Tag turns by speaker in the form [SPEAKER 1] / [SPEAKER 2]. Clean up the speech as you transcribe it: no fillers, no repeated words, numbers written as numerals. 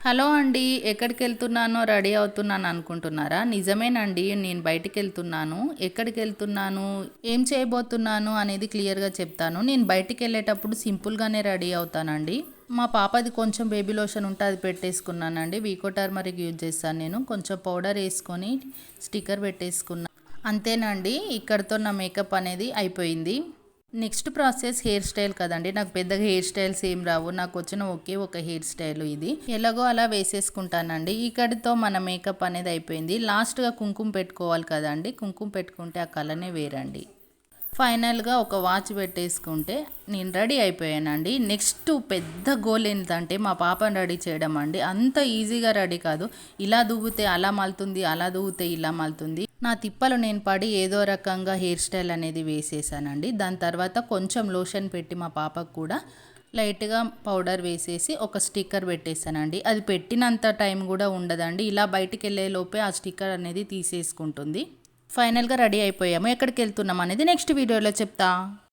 [SPEAKER 1] Hello అండి. ఎక్కడికెళ్తున్నానో ready అవుతున్నాను అనుకుంటున్నారా? నిజమేనండి. నేను బయటికెళ్తున్నాను. ఎక్కడికెళ్తున్నాను, ఏం చేయబోతున్నాను అనేది క్లియర్‌గా చెప్తాను. నేను బయటికెళ్ళేటప్పుడు సింపుల్‌గానే రెడీ అవుతానండి. మా పాపది కొంచెం బేబీ లోషన్ ఉంటే అది పెట్టేసుకున్నానండి. వీకో టర్మరిక్ యూజ్ చేస్తాను నేను. కొంచెం పౌడర్ ఏసుకొని స్టిక్కర్ పెట్టేసుకున్నా. అంతేనండి. ఇక్కడితో నా మేకప్ అనేది అయిపోయింది. నెక్స్ట్ ప్రాసెస్ హెయిర్ స్టైల్ కదండి. నాకు పెద్దగా హెయిర్ స్టైల్స్ ఏం రావు. నాకు వచ్చిన ఒకే ఒక హెయిర్ స్టైల్ ఇది. ఎలాగో అలా వేసేసుకుంటానండి. ఇక్కడితో మన మేకప్ అనేది అయిపోయింది. లాస్ట్గా కుంకుమ పెట్టుకోవాలి కదండి. కుంకుమ పెట్టుకుంటే ఆ కలనే వేరండి. ఫైనల్గా ఒక వాచ్ పెట్టేసుకుంటే నేను రెడీ అయిపోయానండి. నెక్స్ట్ పెద్ద గోల్ ఏంటంటే మా పాపను రెడీ చేయడం అండి. అంత ఈజీగా రెడీ కాదు. ఇలా దువ్వుతే అలా మలుతుంది, అలా దువ్వుతే ఇలా మలుతుంది. నా తిప్పలు నేను పడి ఏదో రకంగా హెయిర్ స్టైల్ అనేది వేసేసానండి. దాని తర్వాత కొంచెం లోషన్ పెట్టి మా పాపకు కూడా లైట్గా పౌడర్ వేసేసి ఒక స్టిక్కర్ పెట్టేసానండి. అది పెట్టినంత టైం కూడా ఉండదండి. ఇలా బయటికి వెళ్ళే లోపే ఆ స్టిక్కర్ అనేది తీసేసుకుంటుంది. ఫైనల్గా రెడీ అయిపోయాము. ఎక్కడికి వెళ్తున్నాం అనేది నెక్స్ట్ వీడియోలో చెప్తా.